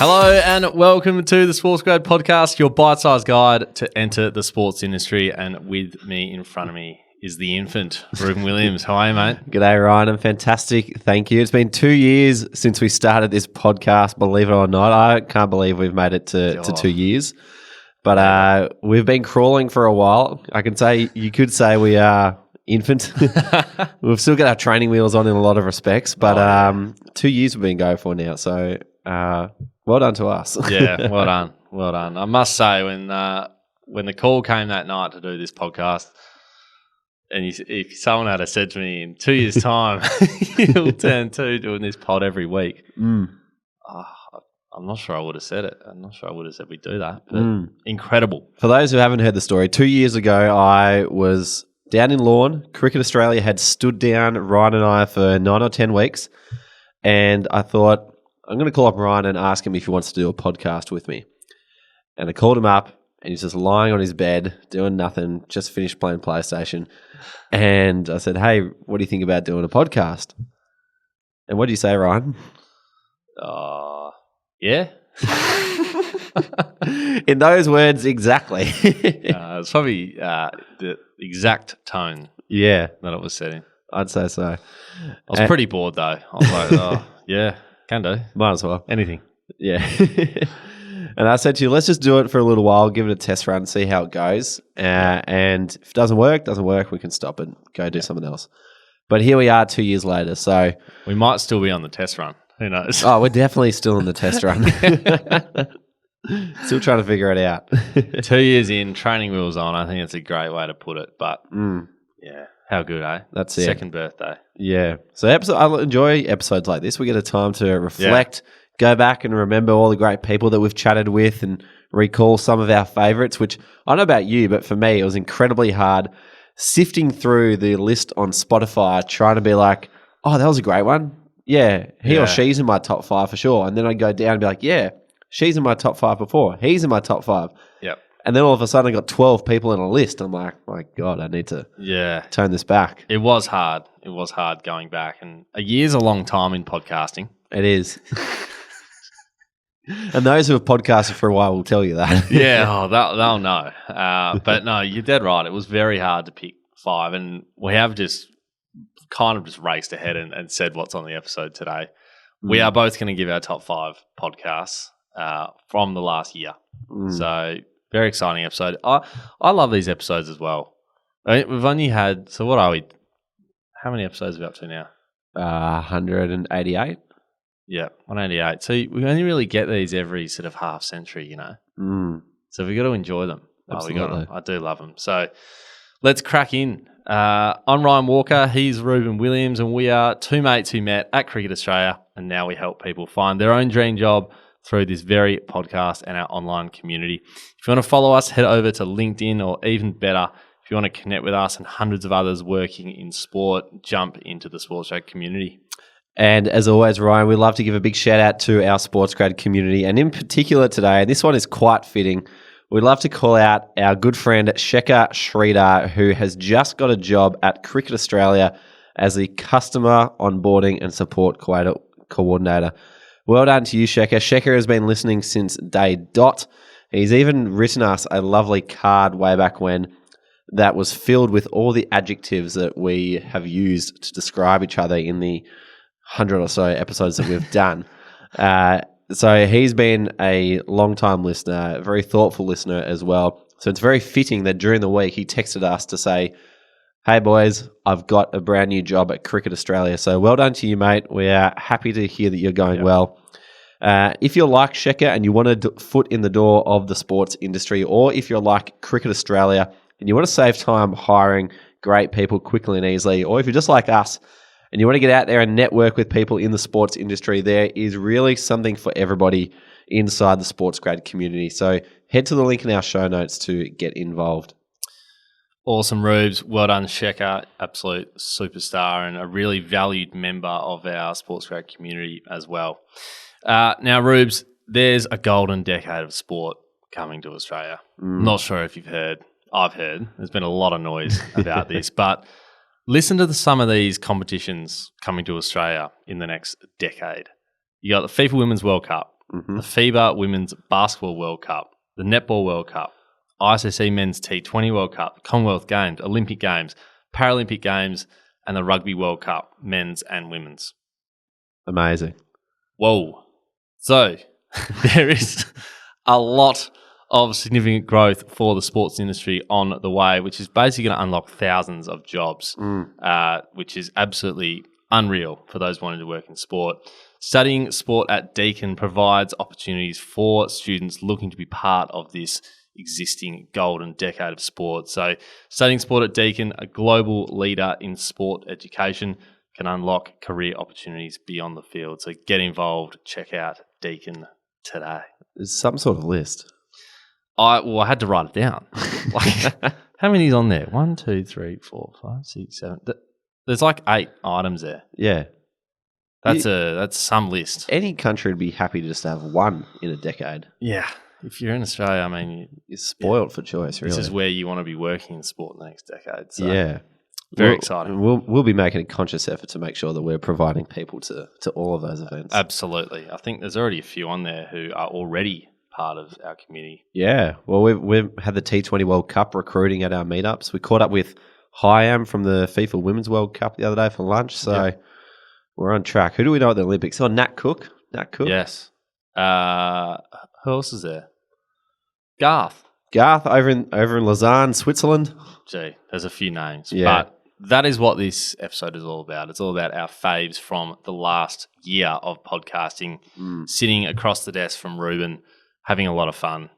Hello and welcome to the SportsGrad podcast, your bite-sized guide to enter the sports industry. And with me in front of me is the infant, Reuben Williams. How are you, mate? G'day, Ryan. I'm fantastic. Thank you. It's been 2 years since we started this podcast, believe it or not. I can't believe we've made it to 2 years. But we've been crawling for a while. You could say we are infant. We've still got our training wheels on in a lot of respects, but 2 years we've been going for now. So well done to us. Yeah, well done. Well done. I must say, when the call came that night to do this podcast, and if someone had said to me in 2 years' time, you'll turn two doing this pod every week, I'm not sure I would have said it. I'm not sure I would have said we'd do that. But incredible. For those who haven't heard the story, 2 years ago I was down in Lorne. Cricket Australia had stood down Ryan and I for 9 or 10 weeks, and I thought, I'm going to call up Ryan and ask him if he wants to do a podcast with me. And I called him up, and he's just lying on his bed, doing nothing, just finished playing PlayStation. And I said, hey, what do you think about doing a podcast? And what do you say, Ryan? Yeah. In those words, exactly. It's probably the exact tone that it was said in. I'd say so. I was pretty bored, though. I was like, yeah, can do. Might as well. Anything. Yeah. And I said to you, let's just do it for a little while, give it a test run, see how it goes. And if it doesn't work, we can stop and go do something else. But here we are 2 years later. So we might still be on the test run. Who knows? Oh, we're definitely still in the test run. Still trying to figure it out. 2 years in, training wheels on. I think it's a great way to put it. But yeah, how good, eh? That's it. Second birthday. Yeah. So I enjoy episodes like this. We get a time to reflect, go back and remember all the great people that we've chatted with and recall some of our favourites, which I don't know about you, but for me, it was incredibly hard sifting through the list on Spotify, trying to be like, oh, that was a great one. Yeah, he or she's in my top 5 for sure. And then I go down and be like, yeah, she's in my top 5 before. He's in my top 5. Yep. And then all of a sudden I got 12 people in a list. I'm like, my God, I need to tone this back. It was hard. It was hard going back. And a year's a long time in podcasting. It is. And those who have podcasted for a while will tell you that. Yeah, they'll know. But no, you're dead right. It was very hard to pick 5. And we have just kind of just raced ahead and said what's on the episode today. We are both going to give our top 5 podcasts from the last year. So very exciting episode. I love these episodes as well. I mean, we've only had, so what are we? How many episodes are we up to now? 188. Yeah, 188. So we only really get these every sort of half century, you know. So we've got to enjoy them. Absolutely. I do love them. So let's crack in. I'm Ryan Walker. He's Reuben Williams, and we are two mates who met at Cricket Australia, and now we help people find their own dream job through this very podcast and our online community. If you want to follow us, head over to LinkedIn, or even better, if you want to connect with us and hundreds of others working in sport, jump into the SportsGrad community. And as always, Ryan, we'd love to give a big shout out to our SportsGrad community, and in particular today, and this one is quite fitting, we'd love to call out our good friend Shekhar Sridhar, who has just got a job at Cricket Australia as the Customer Onboarding and Support Coordinator. Well done to you, Shekhar. Shekhar has been listening since day dot. He's even written us a lovely card way back when that was filled with all the adjectives that we have used to describe each other in the 100 or so episodes that we've done. So he's been a long-time listener, a very thoughtful listener as well. So it's very fitting that during the week he texted us to say, hey boys, I've got a brand new job at Cricket Australia. So well done to you, mate. We are happy to hear that you're going well. If you're like Shekhar and you want a foot in the door of the sports industry, or if you're like Cricket Australia and you want to save time hiring great people quickly and easily, or if you're just like us and you want to get out there and network with people in the sports industry, there is really something for everybody inside the SportsGrad community. So head to the link in our show notes to get involved. Awesome, Rubes. Well done, Shekhar. Absolute superstar and a really valued member of our SportsGrad community as well. Now, Rubes, there's a golden decade of sport coming to Australia. Not sure if you've heard. I've heard. There's been a lot of noise about this, but listen to some of these competitions coming to Australia in the next decade. You got the FIFA Women's World Cup, the FIBA Women's Basketball World Cup, the Netball World Cup, ICC Men's T20 World Cup, Commonwealth Games, Olympic Games, Paralympic Games, and the Rugby World Cup, men's and women's. Amazing. Whoa. So there is a lot of significant growth for the sports industry on the way, which is basically going to unlock thousands of jobs, which is absolutely unreal for those wanting to work in sport. Studying sport at Deakin provides opportunities for students looking to be part of this existing golden decade of sport. So studying sport at Deakin, a global leader in sport education, can unlock career opportunities beyond the field. So get involved. Check out Deakin today. There's some sort of list. I had to write it down. Like, how many is on there? 1, 2, 3, 4, 5, 6, 7. There's like 8 items there. Yeah. That's some list. Any country would be happy to just have one in a decade. Yeah. If you're in Australia, I mean, you're spoiled for choice, really. This is where you want to be working in sport in the next decade. So yeah. Very exciting. We'll be making a conscious effort to make sure that we're providing people to all of those events. Absolutely. I think there's already a few on there who are already part of our community. Yeah. Well, we've had the T20 World Cup recruiting at our meetups. We caught up with Hyam from the FIFA Women's World Cup the other day for lunch. So we're on track. Who do we know at the Olympics? Oh, Nat Cook. Yes. Who else is there? Garth over in Lausanne, Switzerland. Gee, there's a few names. Yeah. But that is what this episode is all about. It's all about our faves from the last year of podcasting, sitting across the desk from Ruben, having a lot of fun.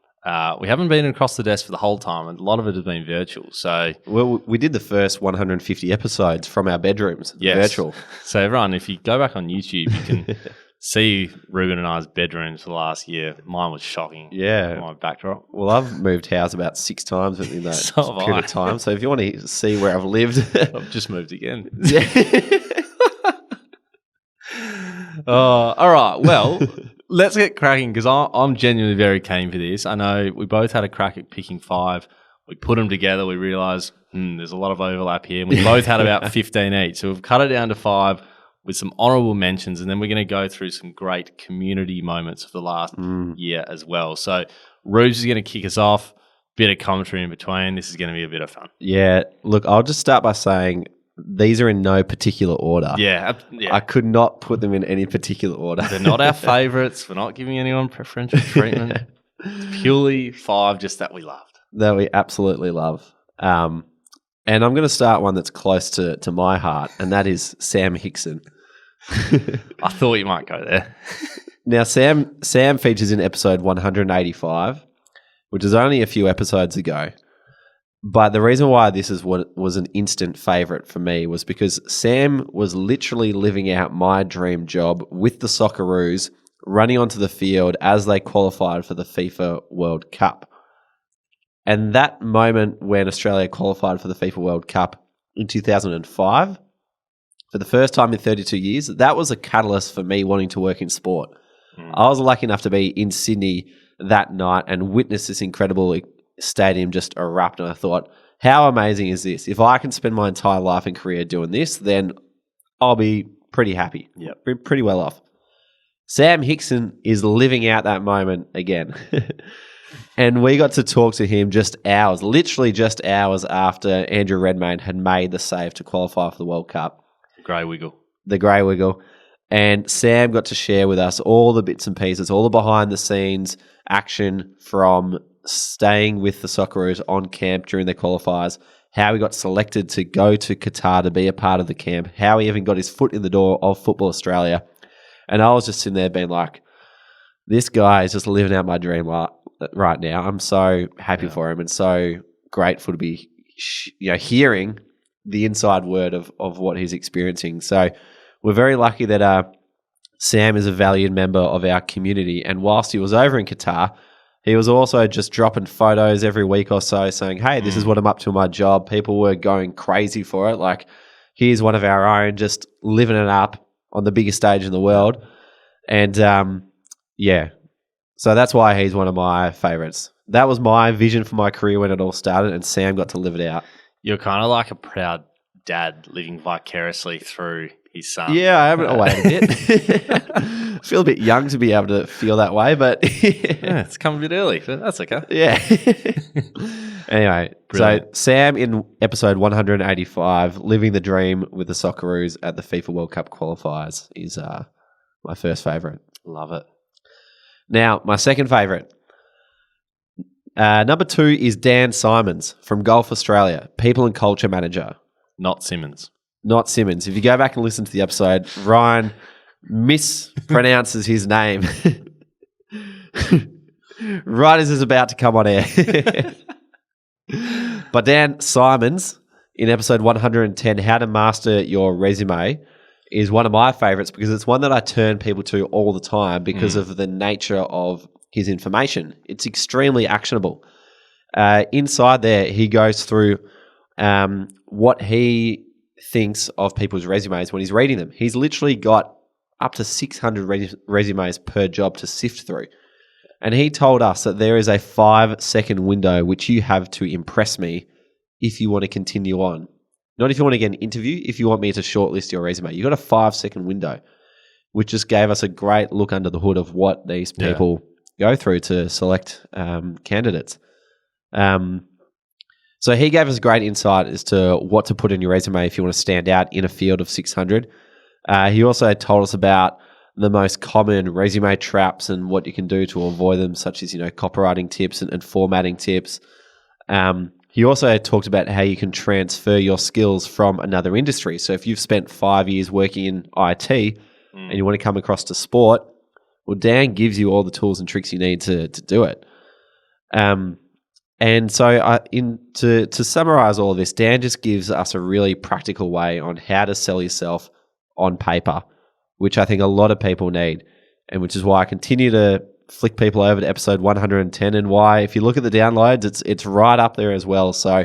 We haven't been across the desk for the whole time, and a lot of it has been virtual. So, well, we did the first 150 episodes from our bedrooms, virtual. So everyone, if you go back on YouTube, you can see Ruben and I's bedrooms for the last year. Mine was shocking. Yeah. My backdrop. Well, I've moved house about 6 times in that period of time. So if you want to see where I've lived. I've just moved again. All right. Well, let's get cracking because I'm genuinely very keen for this. I know we both had a crack at picking 5. We put them together. We realised there's a lot of overlap here. And we both had about 15 each. So we've cut it down to 5. With some honourable mentions, and then we're going to go through some great community moments of the last year as well. So, Rubes is going to kick us off, bit of commentary in between. This is going to be a bit of fun. Yeah, look, I'll just start by saying these are in no particular order. Yeah. I could not put them in any particular order. They're not our favourites. We're not giving anyone preferential treatment. It's purely 5 just that we loved. That we absolutely love. And I'm going to start one that's close to my heart, and that is Sam Hickson. I thought you might go there. Now, Sam features in episode 185, which is only a few episodes ago. But the reason why this is what was an instant favourite for me was because Sam was literally living out my dream job with the Socceroos, running onto the field as they qualified for the FIFA World Cup. And that moment when Australia qualified for the FIFA World Cup in 2005, for the first time in 32 years, that was a catalyst for me wanting to work in sport. I was lucky enough to be in Sydney that night and witness this incredible stadium just erupt. And I thought, how amazing is this? If I can spend my entire life and career doing this, then I'll be pretty happy. Yeah, pretty well off. Sam Hickson is living out that moment again. And we got to talk to him literally just hours after Andrew Redmayne had made the save to qualify for the World Cup. The grey wiggle. And Sam got to share with us all the bits and pieces, all the behind-the-scenes action from staying with the Socceroos on camp during their qualifiers, how he got selected to go to Qatar to be a part of the camp, how he even got his foot in the door of Football Australia. And I was just sitting there being like, this guy is just living out my dream right now. I'm so happy for him and so grateful to be hearing the inside word of what he's experiencing. So we're very lucky that Sam is a valued member of our community. And whilst he was over in Qatar, he was also just dropping photos every week or so saying, hey, this is what I'm up to in my job. People were going crazy for it. Like, here's one of our own just living it up on the biggest stage in the world. And so that's why he's one of my favourites. That was my vision for my career when it all started, and Sam got to live it out. You're kind of like a proud dad living vicariously through his son. Yeah, I haven't waited a bit. feel a bit young to be able to feel that way, but Yeah, it's come a bit early, but that's okay. yeah. Anyway, Brilliant. so Sam in episode 185, living the dream with the Socceroos at the FIFA World Cup qualifiers is my first favourite. Love it. Now, my second favourite. Number 2 is Dan Simons from Golf Australia, People and Culture Manager. Not Simmons. Not Simmons. If you go back and listen to the episode, Ryan mispronounces his name right as it's about to come on air. But Dan Simons, in episode 110, How to Master Your Resume, is one of my favourites because it's one that I turn people to all the time because of the nature of his information. It's extremely actionable. Inside there, he goes through what he thinks of people's resumes when he's reading them. He's literally got up to 600 resumes per job to sift through. And he told us that there is a 5-second window which you have to impress me if you want to continue on. Not if you want to get an interview, if you want me to shortlist your resume. You've got a 5-second window, which just gave us a great look under the hood of what these people go through to select candidates. So he gave us great insight as to what to put in your resume if you want to stand out in a field of 600. He also told us about the most common resume traps and what you can do to avoid them, such as, copywriting tips and formatting tips. He also talked about how you can transfer your skills from another industry. So if you've spent 5 years working in IT and you want to come across to sport, well, Dan gives you all the tools and tricks you need to do it. And so to summarize all of this, Dan just gives us a really practical way on how to sell yourself on paper, which I think a lot of people need, and which is why I continue to flick people over to episode 110, and why, if you look at the downloads, it's right up there as well. So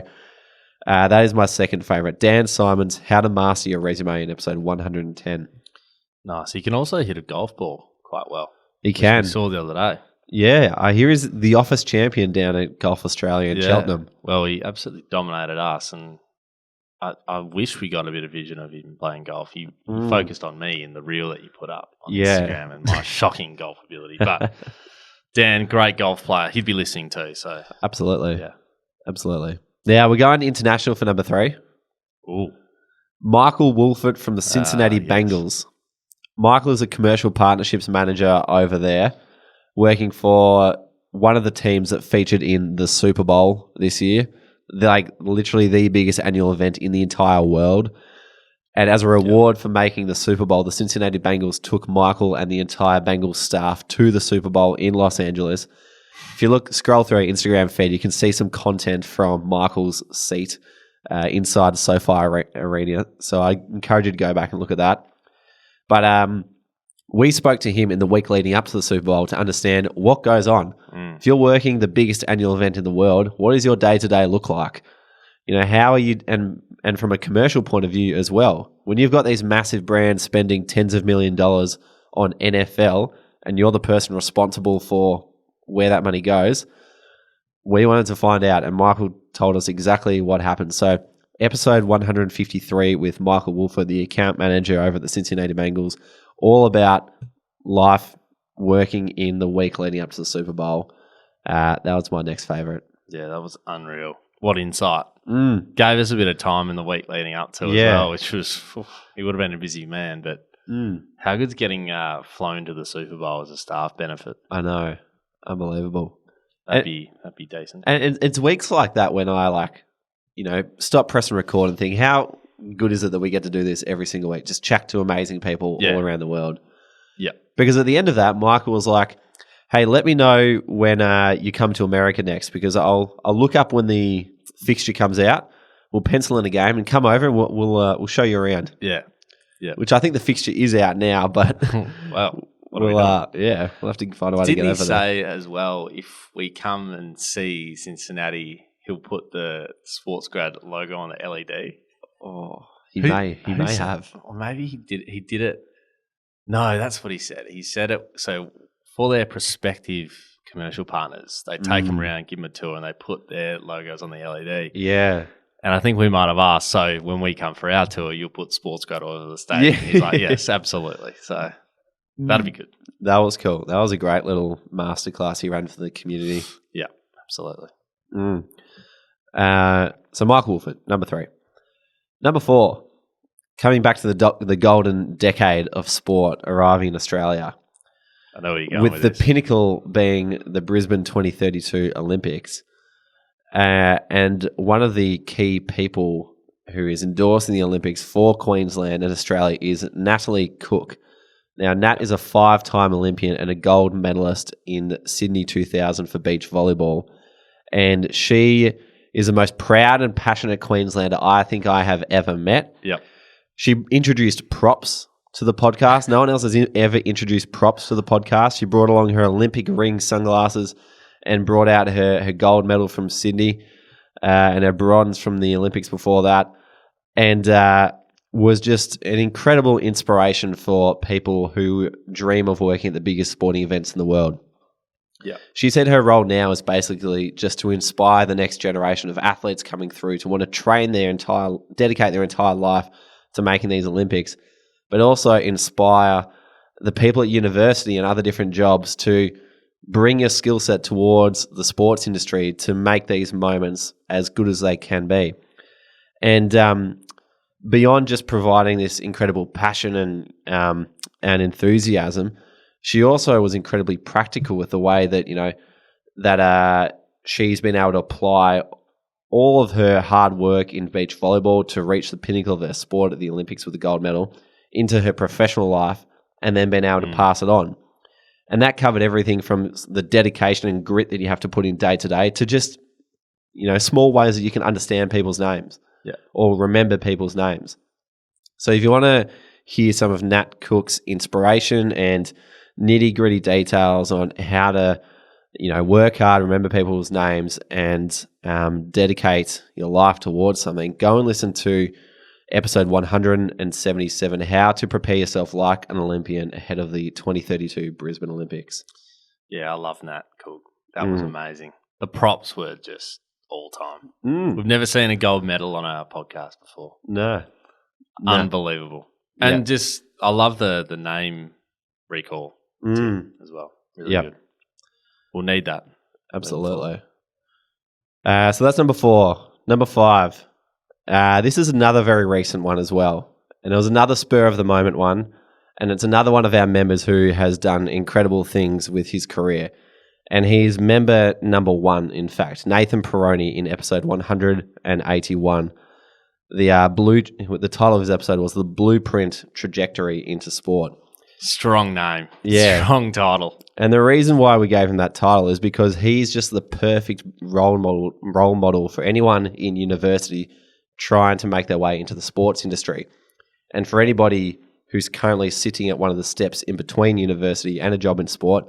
that is my second favorite. Dan Simons, How to Master Your Resume, in episode 110. Nice. He can also hit a golf ball quite well. He can. We saw the other day. Yeah, I hear he's the office champion down at Golf Australia in Cheltenham. Well, he absolutely dominated us, and I wish we got a bit of vision of him playing golf. He focused on me in the reel that you put up on Instagram and my shocking golf ability. But Dan, great golf player. He'd be listening too. So absolutely, absolutely. Now we're going international for number 3. Ooh, Michael Wolford from the Cincinnati Bengals. Michael is a commercial partnerships manager over there, working for one of the teams that featured in the Super Bowl this year. They're like literally the biggest annual event in the entire world. And as a reward for making the Super Bowl, the Cincinnati Bengals took Michael and the entire Bengals staff to the Super Bowl in Los Angeles. If you scroll through our Instagram feed, you can see some content from Michael's seat inside the SoFi Arena. So I encourage you to go back and look at that. But we spoke to him in the week leading up to the Super Bowl to understand what goes on. If you're working the biggest annual event in the world, what does your day-to-day look like? How are you, and from a commercial point of view as well, when you've got these massive brands spending tens of $1 million on NFL and you're the person responsible for where that money goes, we wanted to find out, and Michael told us exactly what happened. So episode 153 with Michael Wolford, the account manager over at the Cincinnati Bengals, all about life working in the week leading up to the Super Bowl. That was my next favourite. Yeah, that was unreal. What insight. Gave us a bit of time in the week leading up to as well, which was, he would have been a busy man, but how good's getting flown to the Super Bowl as a staff benefit? I know. Unbelievable. That'd be decent. And it's weeks like that when I stop pressing record and think, how good is it that we get to do this every single week? Just chat to amazing people all around the world. Yeah. Because at the end of that, Michael was like, hey, let me know when you come to America next, because I'll look up when the fixture comes out. We'll pencil in a game and come over and we'll show you around. Yeah. Yeah. Which I think the fixture is out now, but wow. we'll have to find a way to get over there. Didn't he say as well, if we come and see Cincinnati, he'll put the SportsGrad logo on the LED? Oh, he may have. Or maybe he did it. No, that's what he said. He said it so for their prospective commercial partners, they take them around, give them a tour, and they put their logos on the LED. Yeah. And I think we might have asked, so when we come for our tour, you'll put SportsGrad all over the stage. Yeah. He's like, yes, absolutely. So That'd be good. That was cool. That was a great little masterclass he ran for the community. Yeah, absolutely. So Michael Wolford, number 3. Number 4, coming back to the golden decade of sport arriving in Australia. I know where you're going with the this. pinnacle being the Brisbane 2032 Olympics. And one of the key people who is endorsing the Olympics for Queensland and Australia is Natalie Cook. Now, Nat is a 5-time Olympian and a gold medalist in Sydney 2000 for beach volleyball. And she is the most proud and passionate Queenslander I think I have ever met. Yep. She introduced props to the podcast. No one else has ever introduced props to the podcast. She brought along her Olympic ring sunglasses and brought out her gold medal from Sydney and her bronze from the Olympics before that. And was just an incredible inspiration for people who dream of working at the biggest sporting events in the world. Yeah. She said her role now is basically just to inspire the next generation of athletes coming through to want to dedicate their entire life to making these Olympics, but also inspire the people at university and other different jobs to bring your skill set towards the sports industry to make these moments as good as they can be. And beyond just providing this incredible passion and enthusiasm, she also was incredibly practical with the way that she's been able to apply all of her hard work in beach volleyball to reach the pinnacle of her sport at the Olympics with the gold medal into her professional life and then been able to pass it on. And that covered everything from the dedication and grit that you have to put in day to day to just, small ways that you can understand people's names or remember people's names. So if you want to hear some of Nat Cook's inspiration and nitty-gritty details on how to, work hard, remember people's names, and dedicate your life towards something, go and listen to episode 177, How to Prepare Yourself Like an Olympian Ahead of the 2032 Brisbane Olympics. Yeah, I love Nat Cook. That was amazing. The props were just all time. We've never seen a gold medal on our podcast before. No. Unbelievable. And just, I love the name recall too, as well. Really good. We'll need that. Absolutely. So that's number 4. Number 5. This is another very recent one as well. And it was another spur of the moment one. And it's another one of our members who has done incredible things with his career. And he's member number 1, in fact, Nathan Peroni in episode 181. The title of his episode was The Blueprint Trajectory into Sport. Strong name. Yeah. Strong title. And the reason why we gave him that title is because he's just the perfect role model for anyone in university trying to make their way into the sports industry. And for anybody who's currently sitting at one of the steps in between university and a job in sport,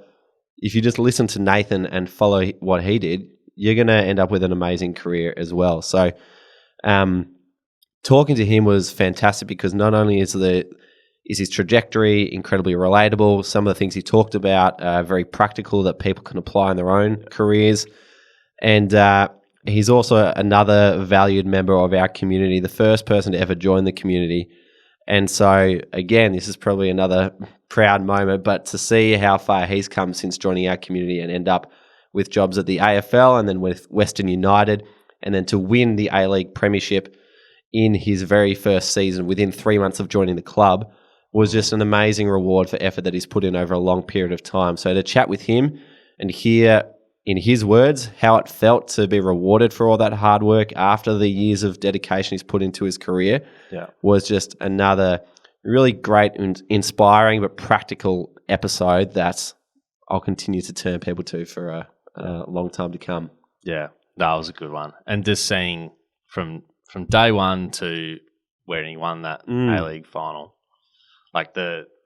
if you just listen to Nathan and follow what he did, you're going to end up with an amazing career as well. So talking to him was fantastic because not only is his trajectory incredibly relatable, some of the things he talked about are very practical that people can apply in their own careers. And he's also another valued member of our community, the first person to ever join the community. And so, again, this is probably another proud moment, but to see how far he's come since joining our community and end up with jobs at the AFL and then with Western United, and then to win the A-League Premiership in his very first season within 3 months of joining the club was just an amazing reward for effort that he's put in over a long period of time. So to chat with him and hear in his words how it felt to be rewarded for all that hard work after the years of dedication he's put into his career was just another really great and inspiring but practical episode that I'll continue to turn people to for a long time to come. Yeah, that was a good one. And just seeing from day one to where he won that A-League final,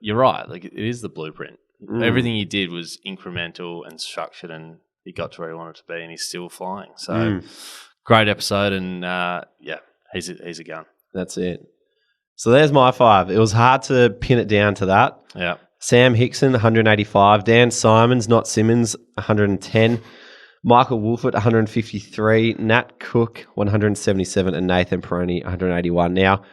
you're right, it is the blueprint. Everything he did was incremental and structured, and he got to where he wanted to be, and he's still flying. So great episode, and he's a gun. That's it. So there's my 5. It was hard to pin it down to that. Yeah. Sam Hickson, 185. Dan Simons, not Simmons, 110. Michael Wolford, 153. Nat Cook, 177. And Nathan Peroni, 181. Now,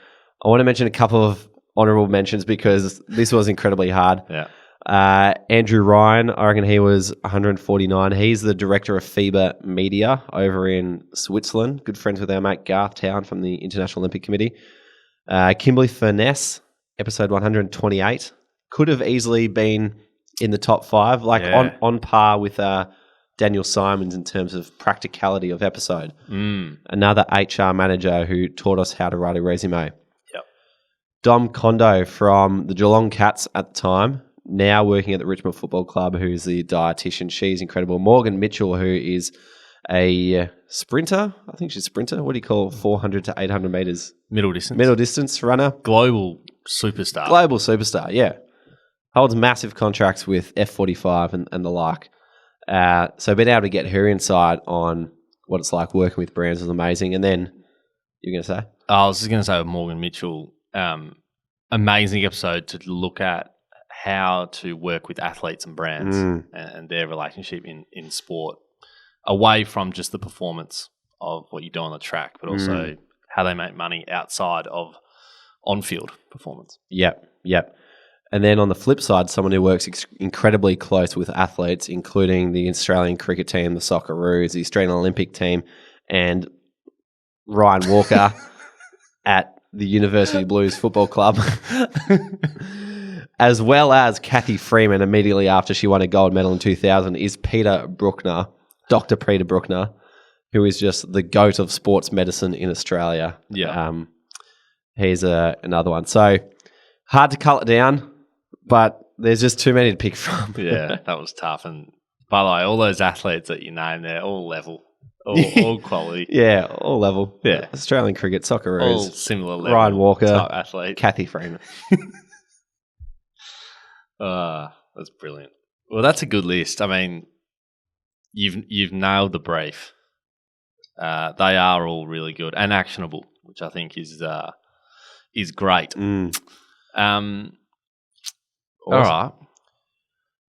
I want to mention a couple of honourable mentions because this was incredibly hard. Yeah. Andrew Ryan, I reckon he was 149. He's the director of FIBA Media over in Switzerland. Good friends with our mate Garth Town from the International Olympic Committee. Kimberly Furness, episode 128. Could have easily been in the top 5, on par with Daniel Simons in terms of practicality of episode. Another HR manager who taught us how to write a resume. Yep. Dom Kondo from the Geelong Cats at the time, now working at the Richmond Football Club, who's the dietitian. She's incredible. Morgan Mitchell, who is a sprinter. I think she's a sprinter. What do you call 400 to 800 metres? Middle distance. Middle distance runner. Global superstar. Global superstar, yeah. Holds massive contracts with F45 and the like. So being able to get her insight on what it's like working with brands was amazing. And then, you're going to say? I was just going to say with Morgan Mitchell, amazing episode to look at how to work with athletes and brands and their relationship in sport, away from just the performance of what you do on the track, but also how they make money outside of on-field performance. Yep. And then on the flip side, someone who works incredibly close with athletes, including the Australian cricket team, the Socceroos, the Australian Olympic team, and Ryan Walker at the University Blues Football Club, as well as Kathy Freeman immediately after she won a gold medal in 2000, is Peter Bruckner, Dr. Peter Bruckner, who is just the GOAT of sports medicine in Australia. Yeah. He's another one. So hard to cull it down, but there's just too many to pick from. Yeah, that was tough. And by the way, all those athletes that you named, they're all level, all quality. Yeah, all level. Yeah. Australian cricket, Socceroos. All similar level. Ryan Walker, type athlete. Kathy Freeman. That's brilliant. Well, that's a good list. I mean, you've nailed the brief. They are all really good and actionable, which I think is great. Awesome. All right.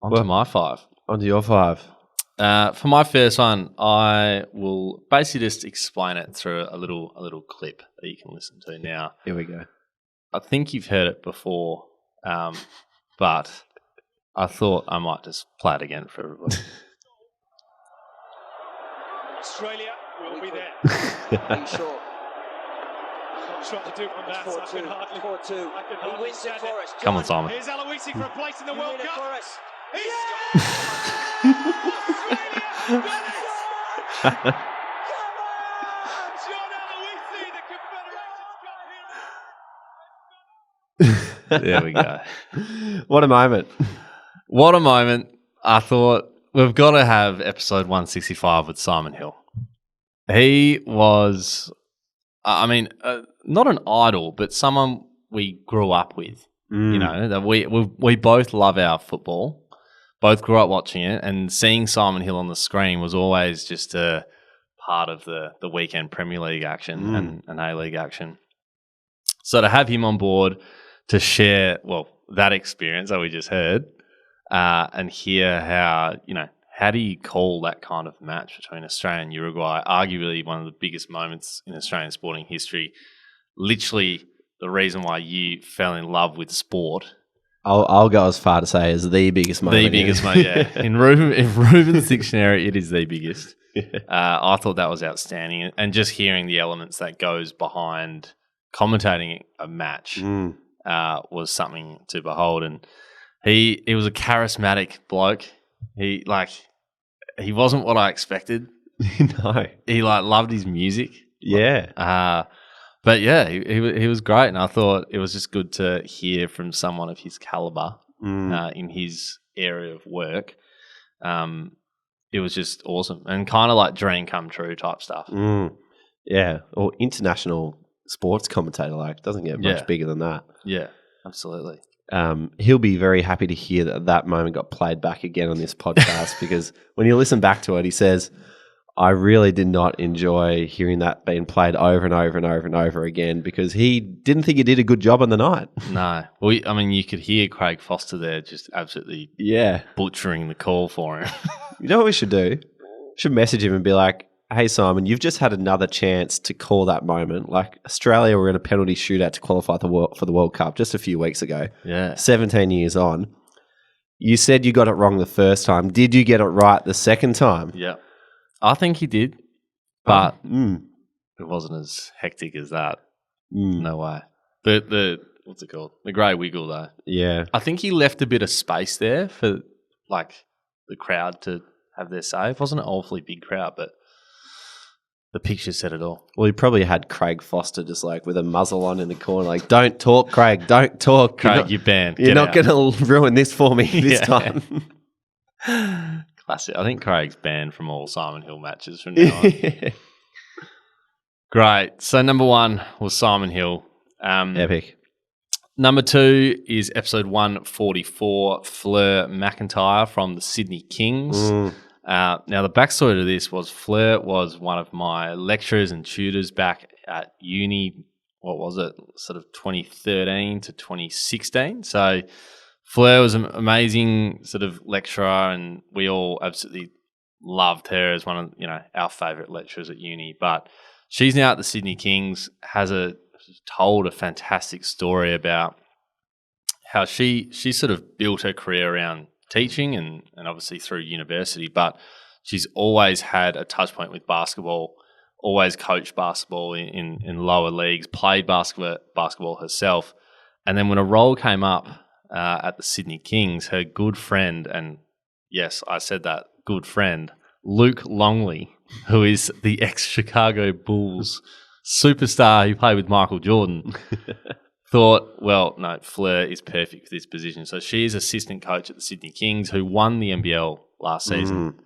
On to my 5. On to your 5. For my first one, I will basically just explain it through a little clip that you can listen to now. Here we go. I think you've heard it before, but I thought I might just play it again for everybody. Australia will be there. Be sure. I'm trying to do my maths. 4-2. He wins it for us. Come on, Simon. Here's Aloisi for a place in the World Cup. For us. He scored! Australia got it! Come on! John Aloisi, the Confederations Cup hero. There we go. What a moment. What a moment. I thought we've got to have episode 165 with Simon Hill. He was, not an idol, but someone we grew up with. You know, that we both love our football, both grew up watching it, and seeing Simon Hill on the screen was always just a part of the weekend Premier League action and A-League action. So to have him on board to share, that experience that we just heard, and hear how do you call that kind of match between Australia and Uruguay, arguably one of the biggest moments in Australian sporting history, literally the reason why you fell in love with sport. I'll go as far to say is the biggest moment. The biggest moment, yeah. In Ruben's dictionary, it is the biggest. Yeah. I thought that was outstanding. And just hearing the elements that goes behind commentating a match was something to behold. And he was a charismatic bloke. He wasn't what I expected. No. He loved his music. Yeah. But yeah, he was great, and I thought it was just good to hear from someone of his caliber in his area of work. It was just awesome and kind of like dream come true type stuff. Yeah, or international sports commentator, doesn't get much bigger than that. Yeah, absolutely. He'll be very happy to hear that moment got played back again on this podcast because when you listen back to it, he says, I really did not enjoy hearing that being played over and over and over and over again because he didn't think he did a good job on the night. No. Well, you could hear Craig Foster there just absolutely butchering the call for him. You know what we should do? We should message him and be like, hey, Simon, you've just had another chance to call that moment. Australia were in a penalty shootout to qualify for the World Cup just a few weeks ago. Yeah. 17 years on. You said you got it wrong the first time. Did you get it right the second time? Yeah. I think he did, but it wasn't as hectic as that. No way. The what's it called? The grey wiggle, though. Yeah. I think he left a bit of space there for, like, the crowd to have their say. It wasn't an awfully big crowd, but the picture said it all. Well, he probably had Craig Foster just like with a muzzle on in the corner, like, don't talk, Craig, don't talk. Craig, you're banned. You're not going to ruin this for me this Yeah. time. Classic. I think Craig's banned from all Simon Hill matches from now on. Great. So number 1 was Simon Hill. Epic. Number 2 is episode 144, Fleur McIntyre from the Sydney Kings. Now, the backstory to this was Fleur was one of my lecturers and tutors back at uni, what was it, sort of 2013 to 2016. So Fleur was an amazing sort of lecturer, and we all absolutely loved her as one of our favourite lecturers at uni. But she's now at the Sydney Kings, told a fantastic story about how she sort of built her career around teaching and obviously through university, but she's always had a touch point with basketball, always coached basketball in lower leagues, played basketball herself. And then when a role came up at the Sydney Kings, her good friend, and yes, I said that, good friend, Luke Longley, who is the ex-Chicago Bulls superstar who played with Michael Jordan, thought, well, no, Fleur is perfect for this position. So she is assistant coach at the Sydney Kings, who won the NBL last season.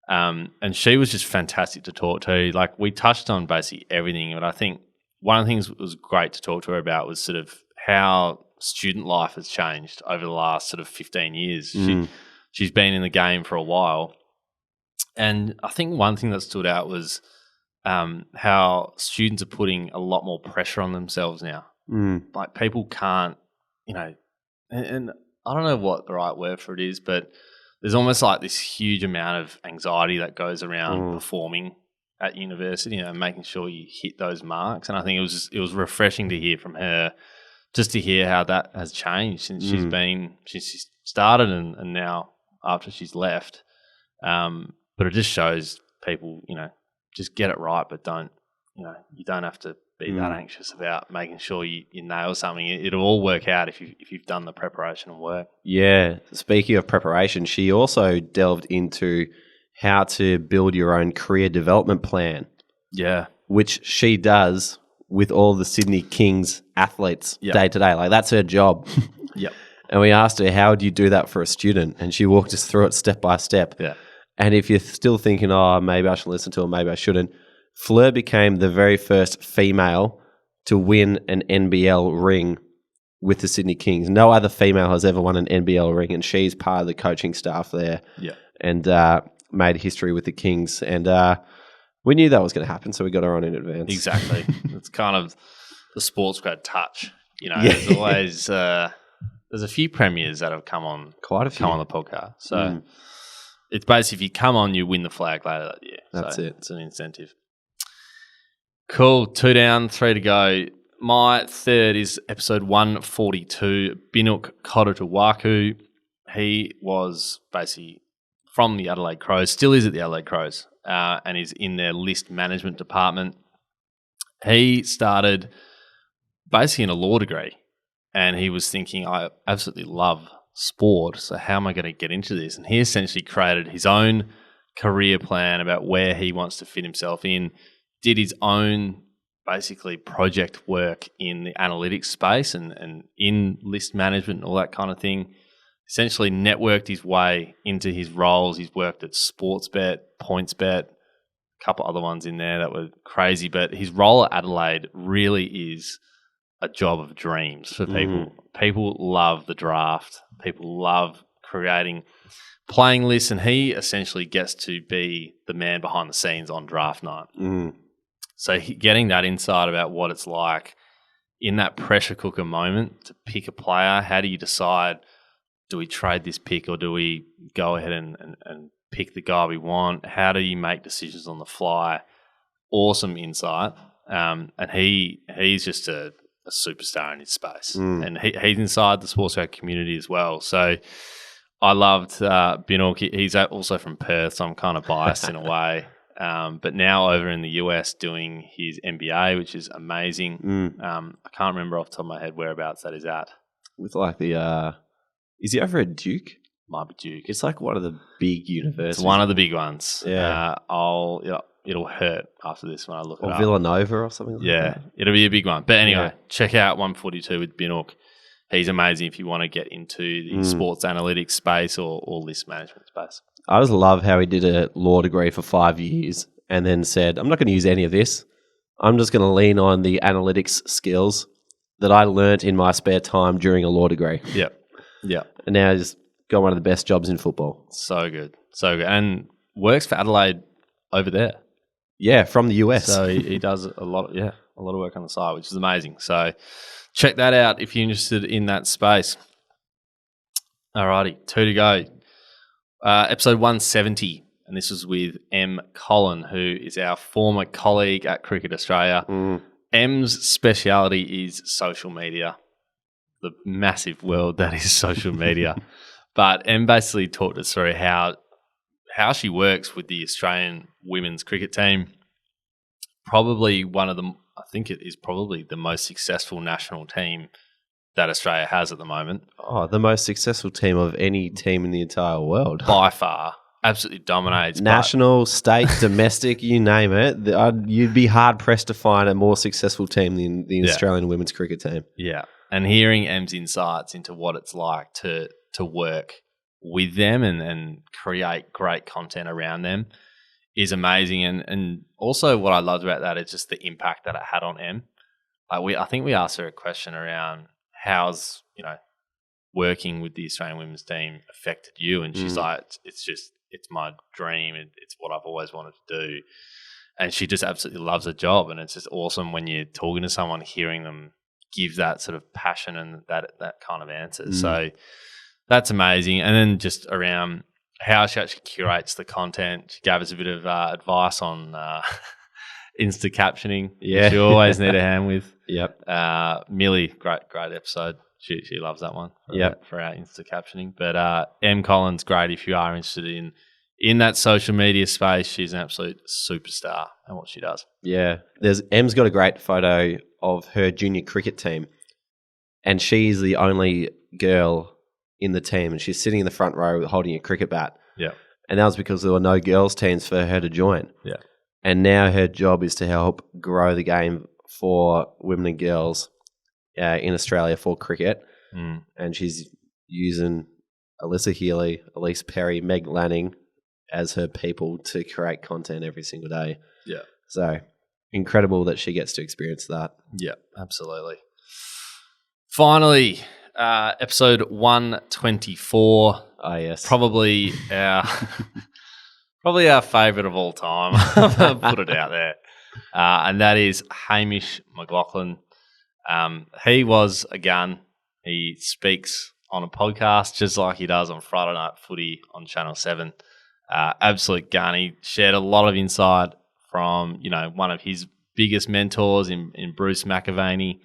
And she was just fantastic to talk to. Like, we touched on basically everything, but I think one of the things that was great to talk to her about was sort of how student life has changed over the last sort of 15 years. She's been in the game for a while. And I think one thing that stood out was how students are putting a lot more pressure on themselves now. Like, people can't, and I don't know what the right word for it is, but there's almost like this huge amount of anxiety that goes around performing at university, making sure you hit those marks. And I think it was refreshing to hear from her, just to hear how that has changed since she's started and now after she's left. But it just shows people, just get it right, but don't, you don't have to be that anxious about making sure you nail something. It'll all work out if you've done the preparation and work. Yeah. Speaking of preparation, she also delved into how to build your own career development plan. Yeah. Which she does with all the Sydney Kings athletes day to day. Like, that's her job. Yep. And we asked her, how would you do that for a student? And she walked us through it step by step. Yeah. And if you're still thinking, oh, maybe I should listen to her, maybe I shouldn't, Fleur became the very first female to win an NBL ring with the Sydney Kings. No other female has ever won an NBL ring, and she's part of the coaching staff there. Yeah. And made history with the Kings. And we knew that was going to happen, so we got her on in advance. Exactly. It's kind of the SportsGrad touch. There's always there's a few premiers that have come on the podcast. So it's basically, if you come on, you win the flag later that year. That's it. It's an incentive. Cool. 2 down, 3 to go. My third is episode 142, Binuk Kototawaku. He was basically from the Adelaide Crows, still is at the Adelaide Crows, and is in their list management department. He started basically in a law degree, and he was thinking, I absolutely love sport, so how am I going to get into this? And he essentially created his own career plan about where he wants to fit himself in, did his own basically project work in the analytics space and in list management and all that kind of thing. Essentially networked his way into his roles. He's worked at Sportsbet, PointsBet, a couple other ones in there that were crazy, but his role at Adelaide really is a job of dreams for people. People love the draft. People love creating playing lists, and he essentially gets to be the man behind the scenes on draft night. So getting that insight about what it's like in that pressure cooker moment to pick a player. How do you decide, do we trade this pick or do we go ahead and pick the guy we want? How do you make decisions on the fly? Awesome insight. And he's just a superstar in his space. And he's inside the SportsGrad community as well. So I loved Binnock. He's also from Perth, so I'm kind of biased in a way. But now over in the US doing his MBA, which is amazing. I can't remember off the top of my head whereabouts that is at. With like the, is he over at Duke? Might be Duke. It's like one of the big universities. It's one of the big ones. Yeah. It'll hurt after this when I look it Or up. Villanova or something like that. Yeah, it'll be a big one. But anyway, check out 142 with Binnock. He's amazing if you want to get into the sports analytics space or list management space. I just love how he did a law degree for 5 years and then said, I'm not going to use any of this. I'm just going to lean on the analytics skills that I learnt in my spare time during a law degree. Yep. And now he's got one of the best jobs in football. So good. And works for Adelaide over there. Yeah, from the US. So he does a lot of work on the side, which is amazing. So check that out if you're interested in that space. Alrighty, 2 to go. Episode 170, and this was with M. Collin, who is our former colleague at Cricket Australia. M's speciality is social media, the massive world that is social media. But M basically talked us through how she works with the Australian women's cricket team. Probably one of them, I think it is probably the most successful national team that Australia has at the moment. Oh, the most successful team of any team in the entire world. By far. Absolutely dominates. National, state, domestic, you name it. You'd be hard-pressed to find a more successful team than the Australian women's cricket team. Yeah. And hearing Em's insights into what it's like to work with them and create great content around them is amazing. And also what I loved about that is just the impact that it had on Em. I think we asked her a question around how's, working with the Australian women's team affected you? And she's like, it's my dream. It's what I've always wanted to do. And she just absolutely loves her job. And it's just awesome when you're talking to someone, hearing them give that sort of passion and that kind of answer. So that's amazing. And then just around how she actually curates the content. She gave us a bit of advice on Insta captioning, which you always need a hand with. Yep. Millie, great episode. She loves that one for our Insta captioning. But M. Collins, great if you are interested in that social media space. She's an absolute superstar at what she does. Yeah. Em's got a great photo of her junior cricket team, and she's the only girl in the team, and she's sitting in the front row holding a cricket bat. Yeah. And that was because there were no girls' teams for her to join. Yeah. And now her job is to help grow the game for women and girls in Australia for cricket. And she's using Alyssa Healy, Elise Perry, Meg Lanning as her people to create content every single day. Yeah. So incredible that she gets to experience that. Yeah, absolutely. Finally, episode 124. Oh, yes. Probably our favourite of all time. I'll put it out there. And that is Hamish McLachlan. He was a gun. He speaks on a podcast just like he does on Friday Night Footy on Channel 7. Absolute gun. He shared a lot of insight from, one of his biggest mentors in Bruce McAvaney.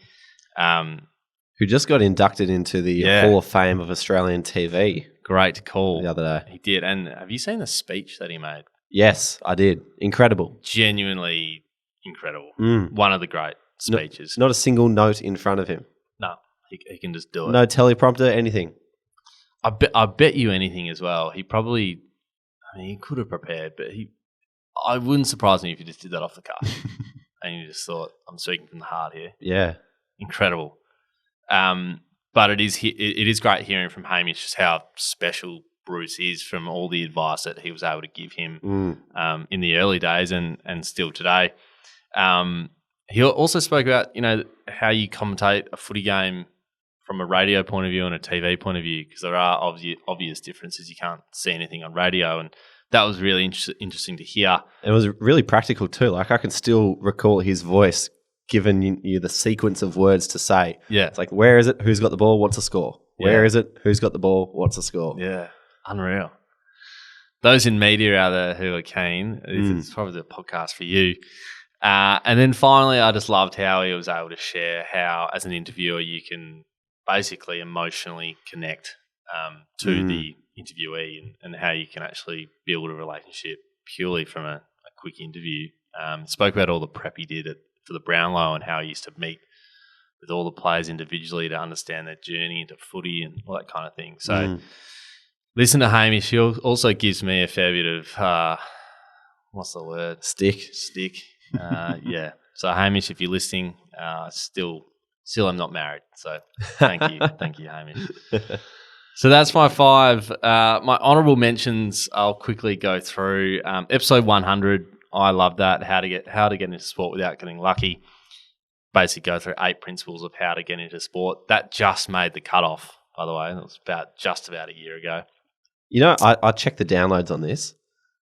Who just got inducted into the Hall of Fame of Australian TV. Great call. The other day. He did. And have you seen the speech that he made? Yes, I did. Incredible. Genuinely incredible. One of the great speeches. Not a single note in front of him. No, he can just do it. No teleprompter, anything. I bet you anything as well. He probably, he could have prepared, but I wouldn't surprise me if he just did that off the cuff. And you just thought, I'm speaking from the heart here. Yeah. Incredible. But it is great hearing from Hamish just how special Bruce is from all the advice that he was able to give him in the early days and still today. He also spoke about, how you commentate a footy game from a radio point of view and a TV point of view, because there are obvious differences. You can't see anything on radio, and that was really interesting to hear. It was really practical too. Like, I can still recall his voice given you the sequence of words to say. Yeah. It's like, where is it? Who's got the ball? What's the score? Where is it? Who's got the ball? What's the score? Yeah. Unreal. Those in media out there who are keen, it's probably the podcast for you. And then finally, I just loved how he was able to share how, as an interviewer, you can basically emotionally connect to the interviewee and how you can actually build a relationship purely from a quick interview. Spoke about all the prep he did for the Brownlow and how he used to meet with all the players individually to understand their journey into footy and all that kind of thing. So listen to Hamish. He also gives me a fair bit of, what's the word? Stick. Yeah. So Hamish, if you're listening, still I'm not married. So thank you. Thank you, Hamish. So that's my 5. My honourable mentions, I'll quickly go through. Episode 100, I love that. How to get into sport without getting lucky. Basically go through 8 principles of how to get into sport. That just made the cutoff, by the way. It was just about a year ago. You know, I checked the downloads on this,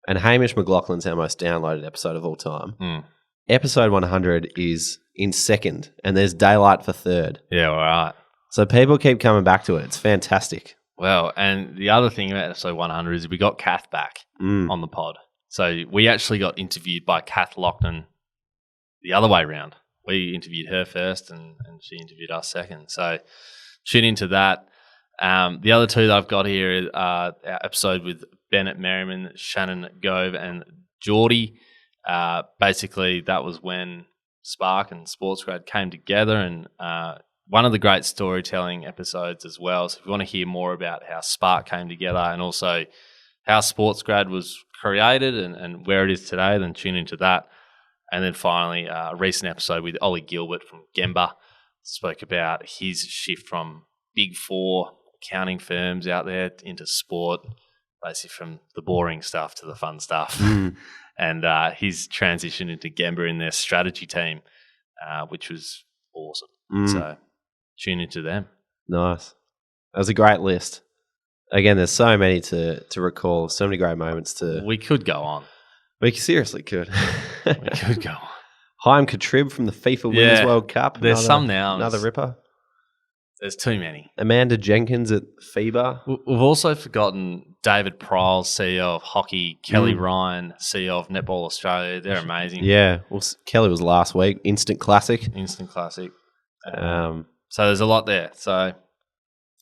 and Hamish McLachlan's our most downloaded episode of all time. Episode 100 is in second, and there's Daylight for third. Yeah, all right. So people keep coming back to it. It's fantastic. Well, and the other thing about episode 100 is we got Kath back on the pod. So we actually got interviewed by Kath Loughnane the other way round. We interviewed her first and she interviewed us second. So tune into that. The other 2 that I've got here are our episode with Bennett Merriman, Shannon Gove and Geordie. Basically, that was when Spark and SportsGrad came together, and one of the great storytelling episodes as well. So if you want to hear more about how Spark came together and also how SportsGrad was created and where it is today, then tune into that. And then finally, a recent episode with Ollie Gilbert from Gemba spoke about his shift from big 4 accounting firms out there into sport, basically from the boring stuff to the fun stuff. And his transition into Gemba in their strategy team, which was awesome. So tune into them. Nice. That was a great list. Again, there's so many to recall, so many great moments to... We could go on. We seriously could. We could go on. Haim Katrib from the FIFA Women's World Cup. There's some now. Another ripper. There's too many. Amanda Jenkins at FIBA. We've also forgotten David Pryles, CEO of Hockey, Kelly Ryan, CEO of Netball Australia. They're amazing. Yeah. Well, Kelly was last week. Instant classic. So there's a lot there. So,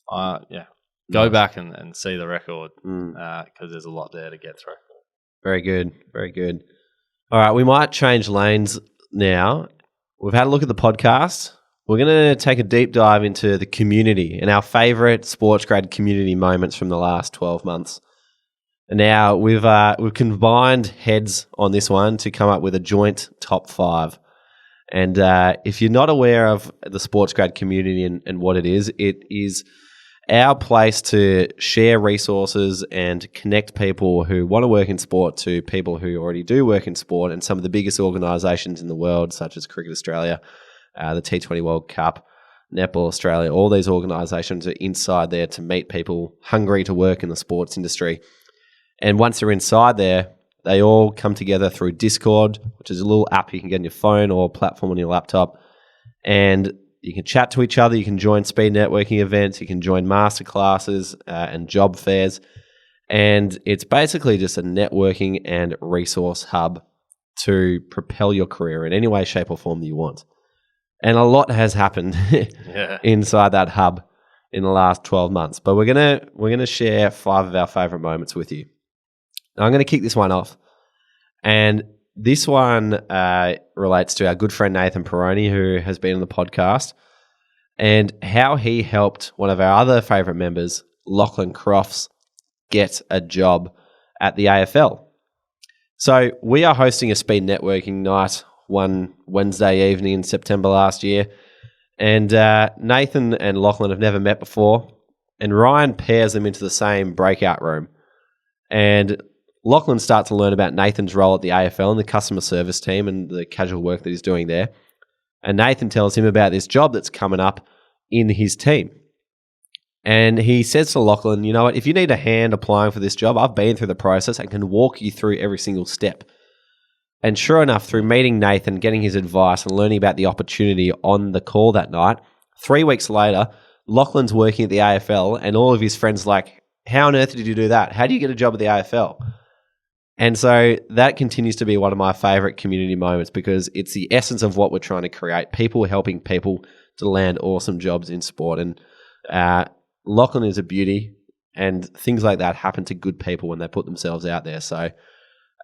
go back and see the record because there's a lot there to get through. Very good. Very good. All right. We might change lanes now. We've had a look at the podcast. We're going to take a deep dive into the community and our favourite SportsGrad community moments from the last 12 months. And now we've combined heads on this one to come up with a joint top 5. And if you're not aware of the SportsGrad community and what it is our place to share resources and connect people who want to work in sport to people who already do work in sport and some of the biggest organisations in the world, such as Cricket Australia, the T20 World Cup, Netball Australia. All these organisations are inside there to meet people hungry to work in the sports industry. And once they're inside there, they all come together through Discord, which is a little app you can get on your phone or platform on your laptop. And you can chat to each other. You can join speed networking events. You can join masterclasses and job fairs. And it's basically just a networking and resource hub to propel your career in any way, shape or form that you want. And a lot has happened inside that hub in the last 12 months. But we're gonna share 5 of our favourite moments with you. Now, I'm going to kick this one off. And this one relates to our good friend Nathan Peroni, who has been on the podcast, and how he helped one of our other favourite members, Lachlan Crofts, get a job at the AFL. So we are hosting a speed networking night one Wednesday evening in September last year. And Nathan and Lachlan have never met before. And Ryan pairs them into the same breakout room. And Lachlan starts to learn about Nathan's role at the AFL and the customer service team and the casual work that he's doing there. And Nathan tells him about this job that's coming up in his team. And he says to Lachlan, you know what, if you need a hand applying for this job, I've been through the process and can walk you through every single step. And sure enough, through meeting Nathan, getting his advice and learning about the opportunity on the call that night, 3 weeks later, Lachlan's working at the AFL and all of his friends are like, how on earth did you do that? How do you get a job at the AFL? And so that continues to be one of my favourite community moments because it's the essence of what we're trying to create, people helping people to land awesome jobs in sport. And Lachlan is a beauty. And things like that happen to good people when they put themselves out there. So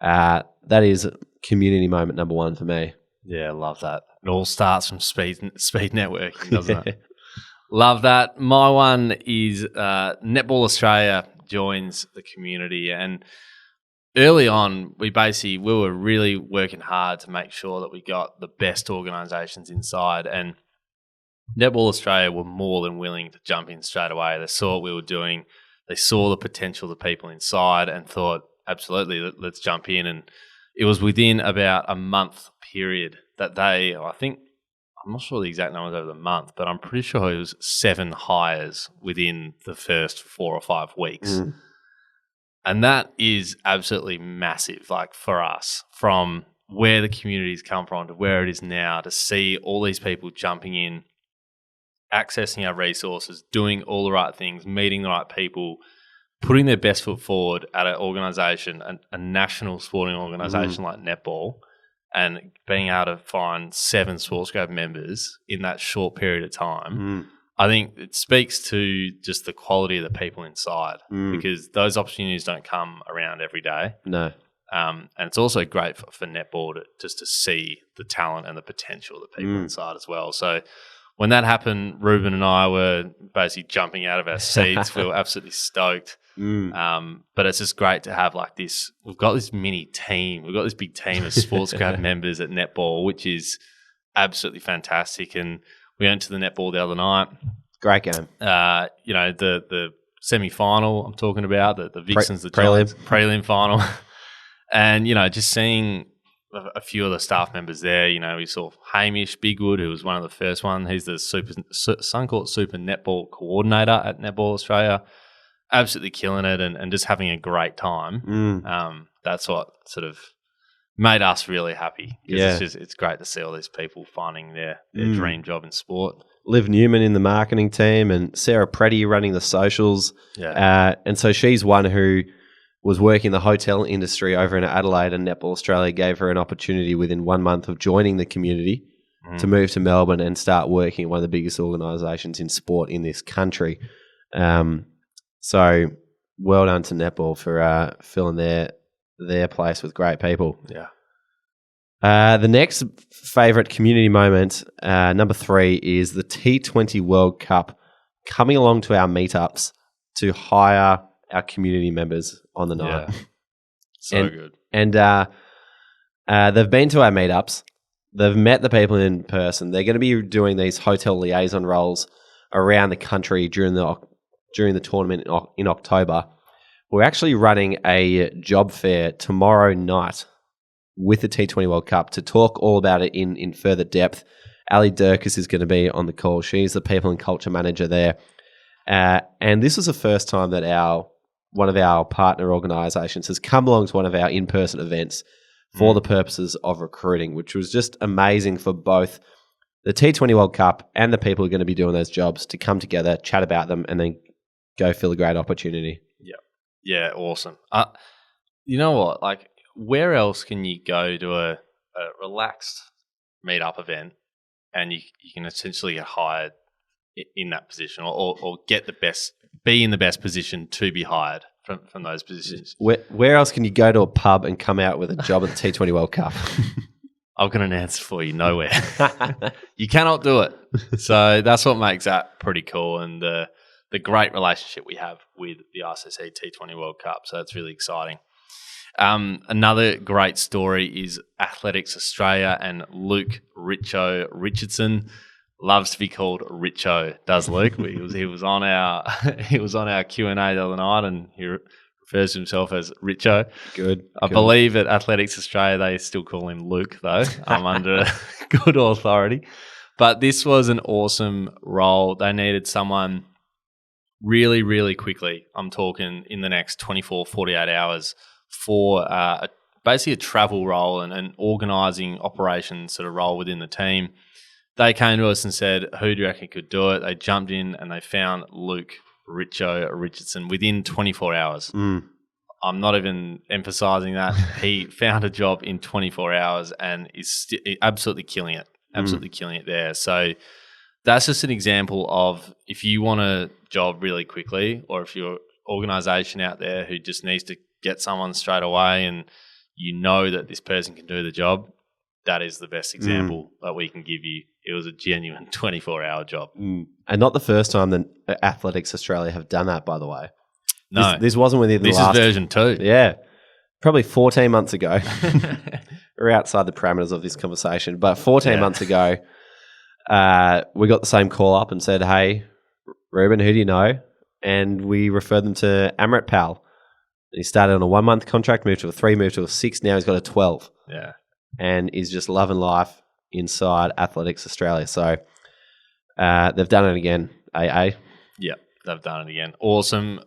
that is community moment number one for me. Yeah, I love that. It all starts from speed networking, doesn't it? Love that. My one is Netball Australia joins the community. And early on, we were really working hard to make sure that we got the best organisations inside. And Netball Australia were more than willing to jump in straight away. They saw what we were doing. They saw the potential of the people inside and thought, absolutely, let's jump in. And it was within about a month period that I'm not sure the exact numbers over the month, but I'm pretty sure it was 7 hires within the first 4 or 5 weeks. Mm. And that is absolutely massive, like for us, from where the community's come from to where it is now, to see all these people jumping in, accessing our resources, doing all the right things, meeting the right people, putting their best foot forward at an organisation, a national sporting organisation like netball, and being able to find 7 SportsGrad members in that short period of time, I think it speaks to just the quality of the people inside, because those opportunities don't come around every day. No. And it's also great for netball to see the talent and the potential of the people inside as well. So when that happened, Ruben and I were basically jumping out of our seats. We were absolutely stoked. But it's just great to have like this. We've got this mini team. We've got this big team of SportsGrad members at netball, which is absolutely fantastic. And we went to the netball the other night. Great game. The semi-final I'm talking about, the Vixens, the prelim. Giants, prelim final. And, just seeing a few of the staff members there, we saw Hamish Bigwood, who was one of the first one. He's the Suncourt Super Netball Coordinator at Netball Australia. Absolutely killing it and just having a great time. That's what sort of made us really happy. Yeah. It's great to see all these people finding their dream job in sport. Liv Newman in the marketing team and Sarah Preddy running the socials. Yeah. And so she's one who was working in the hotel industry over in Adelaide, and Netball Australia gave her an opportunity within 1 month of joining the community to move to Melbourne and start working at one of the biggest organisations in sport in this country. So well done to Netball for filling their place with great people. Yeah. The next favourite community moment, number 3, is the T20 World Cup coming along to our meetups to hire our community members on the night. Yeah. Good. And they've been to our meetups. They've met the people in person. They're going to be doing these hotel liaison roles around the country during the tournament in October. We're actually running a job fair tomorrow night with the T20 World Cup to talk all about it in further depth. Ali Durkis is going to be on the call. She's the people and culture manager there. And this was the first time that one of our partner organisations has come along to one of our in-person events for the purposes of recruiting, which was just amazing for both the T20 World Cup and the people who are going to be doing those jobs to come together, chat about them, and then go fill a great opportunity. Yeah, awesome. You know what? Like, where else can you go to a relaxed meetup event and you can essentially get hired in that position or be in the best position to be hired from those positions? Where else can you go to a pub and come out with a job at the T20 World Cup? I've got an answer for you. Nowhere. You cannot do it. So that's what makes that pretty cool, and the great relationship we have with the ICC T20 World Cup. So it's really exciting. Another great story is Athletics Australia and Luke Richo Richardson. Loves to be called Richo, does Luke? He was on our Q&A the other night, and he refers to himself as Richo. Good. I believe at Athletics Australia they still call him Luke, though. I'm under good authority. But this was an awesome role. They needed someone really, really quickly. I'm talking in the next 24, 48 hours for basically a travel role and an organising operations sort of role within the team. They came to us and said, who do you reckon could do it? They jumped in and they found Luke Richo Richardson within 24 hours. I'm not even emphasising that. He found a job in 24 hours and is absolutely killing it. Absolutely killing it there. So that's just an example of if you want a job really quickly, or if you're organisation out there who just needs to get someone straight away and you know that this person can do the job, that is the best example that we can give you. It was a genuine 24-hour job. And not the first time that Athletics Australia have done that, by the way. No. This wasn't within the This last... is version 2. Yeah. Probably 14 months ago. We're outside the parameters of this conversation. But 14 months ago, we got the same call up and said, hey, Ruben, who do you know? And we referred them to Amrit Pal. He started on a 1-month contract, moved to a 3, moved to a 6. Now he's got a 12. Yeah. And is just loving life inside Athletics Australia. So they've done it again, AA. Yeah, they've done it again. Awesome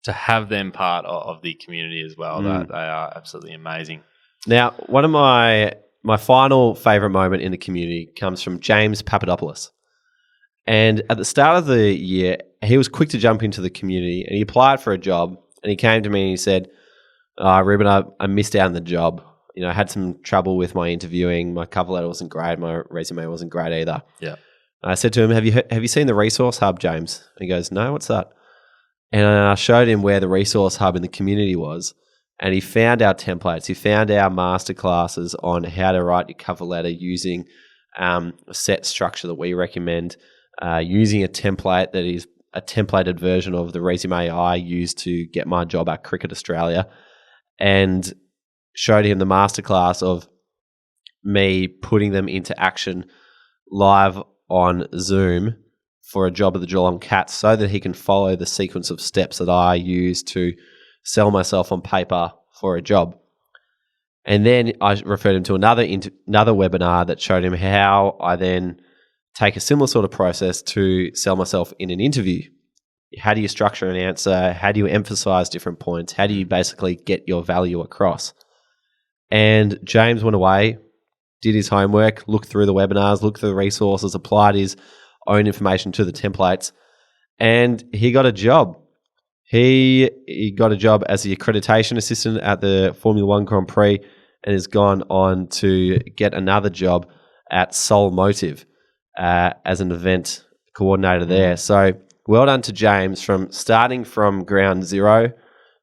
to have them part of the community as well. They are absolutely amazing. Now, one of my final favourite moment in the community comes from James Papadopoulos. And at the start of the year, he was quick to jump into the community and he applied for a job and he came to me and he said, Ruben, I missed out on the job. You know, I had some trouble with my interviewing. My cover letter wasn't great. My resume wasn't great either. Yeah. And I said to him, have you seen the Resource Hub, James? And he goes, no, what's that? And I showed him where the Resource Hub in the community was. And he found our templates. He found our masterclasses on how to write your cover letter using a set structure that we recommend, using a template that is a templated version of the resume I used to get my job at Cricket Australia, and showed him the masterclass of me putting them into action live on Zoom for a job at the Geelong Cats so that he can follow the sequence of steps that I use to sell myself on paper for a job. And then I referred him to another webinar that showed him how I then take a similar sort of process to sell myself in an interview. How do you structure an answer? How do you emphasize different points? How do you basically get your value across? And James went away, did his homework, looked through the webinars, looked through the resources, applied his own information to the templates, and he got a job. He got a job as the accreditation assistant at the Formula One Grand Prix and has gone on to get another job at Soul Motive as an event coordinator there. So well done to James from starting from ground zero,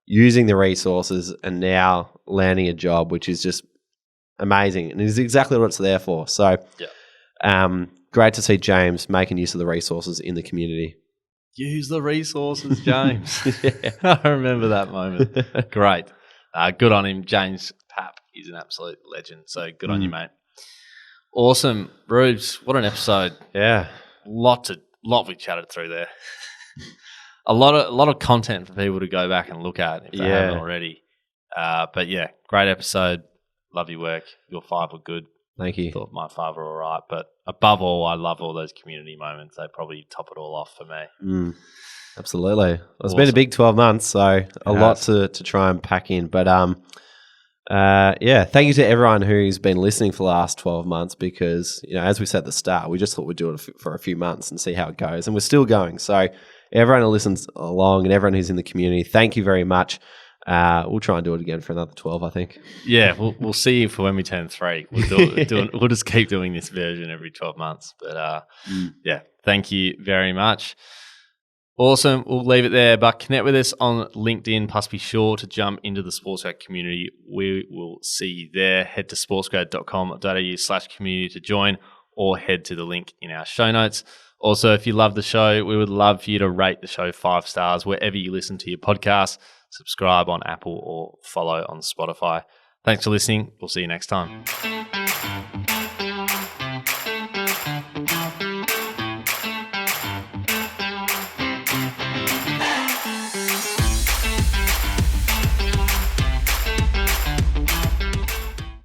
using the resources and now landing a job, which is just amazing. And it is exactly what it's there for. So great to see James making use of the resources in the community. Use the resources, James. I remember that moment. Great. Good on him. James Papp is an absolute legend. So good on you, mate. Awesome. Rubes, what an episode. Yeah. Lot we chatted through there. A lot of content for people to go back and look at if they haven't already. But yeah, great episode. Love your work. Your 5 were good. Thank you. Thought my 5 were all right. But above all, I love all those community moments. They probably top it all off for me. Absolutely. It's been a big 12 months, so a lot to try and pack in. But thank you to everyone who's been listening for the last 12 months because, you know, as we said at the start, we just thought we'd do it for a few months and see how it goes. And we're still going. So everyone who listens along and everyone who's in the community, thank you very much. We'll try and do it again for another 12, I think. Yeah, we'll see you for when we turn 3. We'll just keep doing this version every 12 months. But thank you very much. Awesome. We'll leave it there, but connect with us on LinkedIn. Plus, be sure to jump into the SportsGrad community. We will see you there. Head to sportsgrad.com.au/community to join, or head to the link in our show notes. Also, if you love the show, we would love for you to rate the show 5 stars wherever you listen to your podcast. Subscribe on Apple or follow on Spotify. Thanks for listening. We'll see you next time.